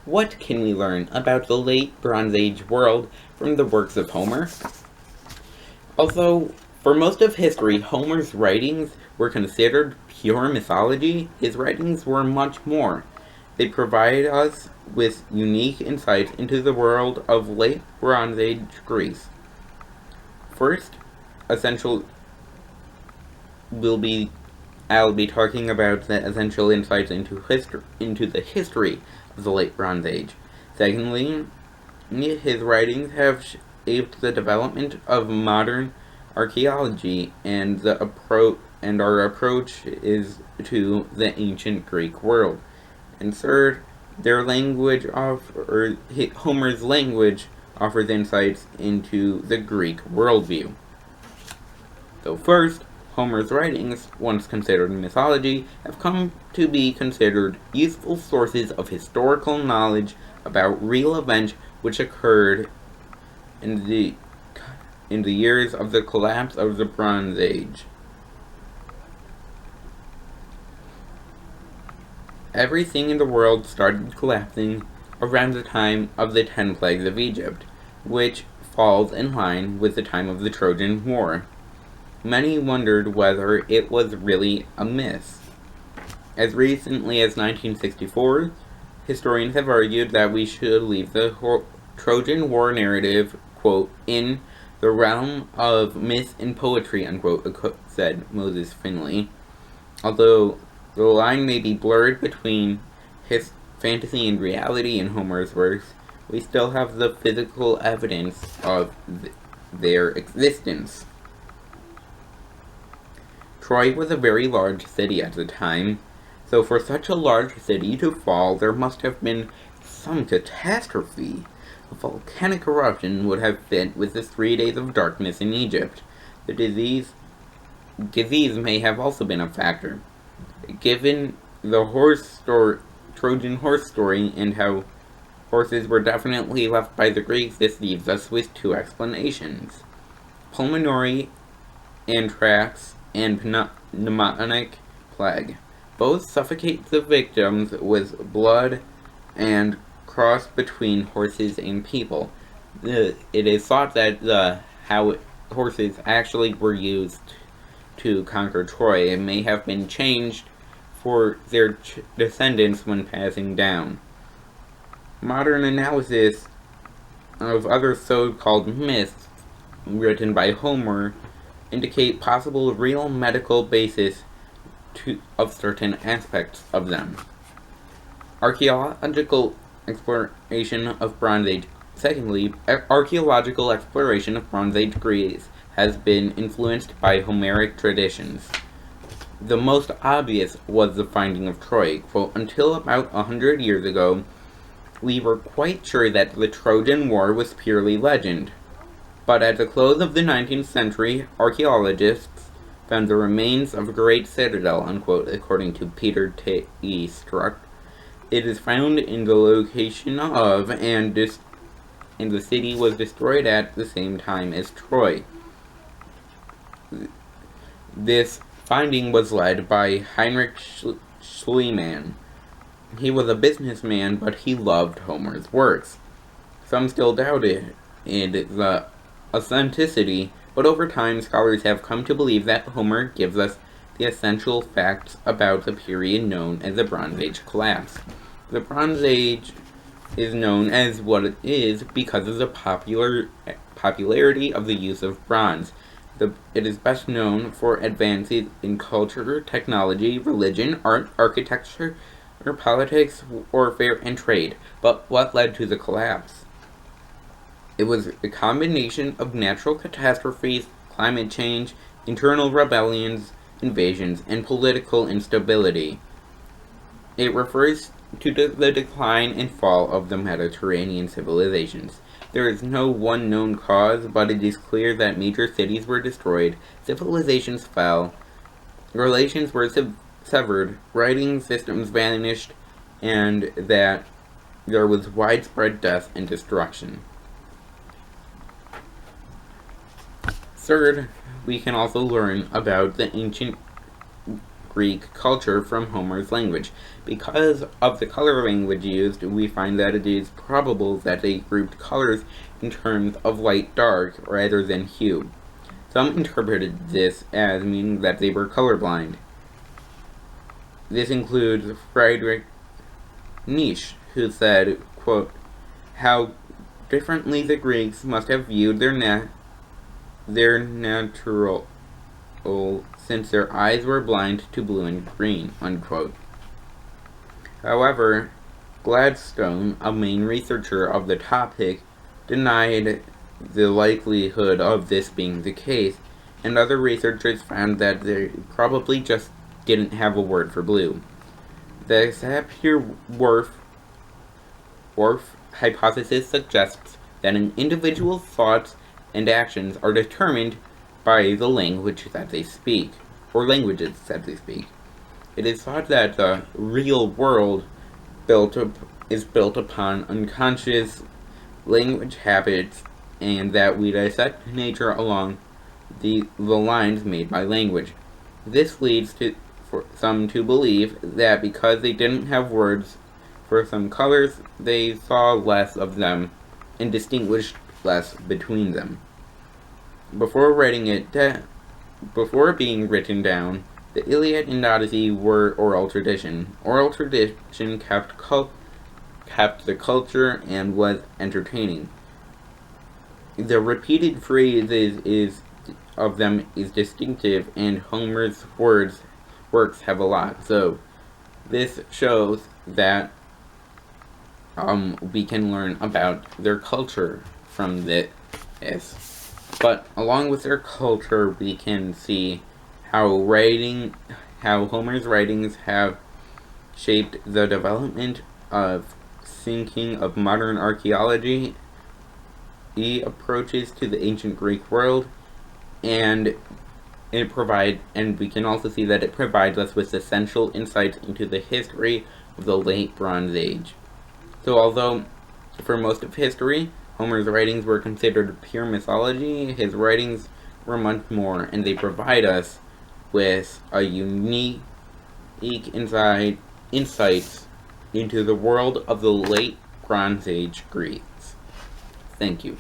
What can we learn about the late Bronze Age world from the works of Homer? Although, for most of history, Homer's writings were considered pure mythology, his writings were much more. They provide us with unique insights into the world of late Bronze Age Greece. First, essential I'll be talking about the essential insights into the history of the late Bronze Age. Secondly, his writings have shaped the development of modern archaeology and our approach is to the ancient Greek world. And third, Homer's language offers insights into the Greek worldview. So first, Homer's writings, once considered mythology, have come to be considered useful sources of historical knowledge about real events which occurred in the years of the collapse of the Bronze Age. Everything in the world started collapsing around the time of the 10 plagues of Egypt, which falls in line with the time of the Trojan War. Many wondered whether it was really a myth. As recently as 1964, historians have argued that we should leave the Trojan War narrative, quote, in the realm of myth and poetry, unquote, said Moses Finley. Although the line may be blurred between his fantasy and reality in Homer's works, we still have the physical evidence of their existence. Troy was a very large city at the time, so for such a large city to fall, there must have been some catastrophe. A volcanic eruption would have fit with the 3 days of darkness in Egypt. The disease may have also been a factor. Given the Trojan horse story and how horses were definitely left by the Greeks, this leaves us with two explanations. Pulmonary anthrax and pneumonic plague. Both suffocate the victims with blood and cross between horses and people. It is thought that how horses actually were used to conquer Troy may have been changed for their descendants when passing down. Modern analysis of other so-called myths written by Homer indicate possible real medical basis of certain aspects of them. Archaeological exploration of Bronze Age. Secondly, archaeological exploration of Bronze Age Greece has been influenced by Homeric traditions. The most obvious was the finding of Troy. Quote, until about 100 years ago, we were quite sure that the Trojan War was purely legend. But at the close of the 19th century, archaeologists found the remains of a great citadel, unquote, according to Peter T. Struck. It is found in the location of, and the city was destroyed at the same time as Troy. This finding was led by Heinrich Schliemann. He was a businessman, but he loved Homer's works. Some still doubted the authenticity, but over time scholars have come to believe that Homer gives us the essential facts about the period known as the Bronze Age collapse. The Bronze Age is known as what it is because of the popularity of the use of bronze. It is best known for advances in culture, technology, religion, art, architecture, or politics, warfare, and trade. But what led to the collapse? It was a combination of natural catastrophes, climate change, internal rebellions, invasions, and political instability. It refers to the decline and fall of the Mediterranean civilizations. There is no one known cause, but it is clear that major cities were destroyed, civilizations fell, relations were severed, writing systems vanished, and that there was widespread death and destruction. Third, we can also learn about the ancient Greek culture from Homer's language. Because of the color language used, we find that it is probable that they grouped colors in terms of light-dark rather than hue. Some interpreted this as meaning that they were colorblind. This includes Friedrich Nietzsche, who said, quote, "How differently the Greeks must have viewed their natural, since their eyes were blind to blue and green," unquote. However, Gladstone, a main researcher of the topic, denied the likelihood of this being the case, and other researchers found that they probably just didn't have a word for blue. The Sapir-Whorf hypothesis suggests that an individual's thoughts and actions are determined by the language that they speak, or languages that they speak. It is thought that the real world is built upon unconscious language habits, and that we dissect nature along the lines made by language. This leads for some to believe that because they didn't have words for some colors, they saw less of them and distinguished less between them. Before being written down, the Iliad and Odyssey were oral tradition. Oral tradition kept the culture and was entertaining. The repeated phrases of them is distinctive, and Homer's works have a lot. So this shows that we can learn about their culture from this. But along with their culture, we can see how Homer's writings have shaped the development of thinking of modern archaeology, approaches to the ancient Greek world, and we can also see that it provides us with essential insights into the history of the late Bronze Age. So although for most of history, Homer's writings were considered pure mythology, his writings were much more, and they provide us with a unique insights into the world of the late Bronze Age Greeks. Thank you.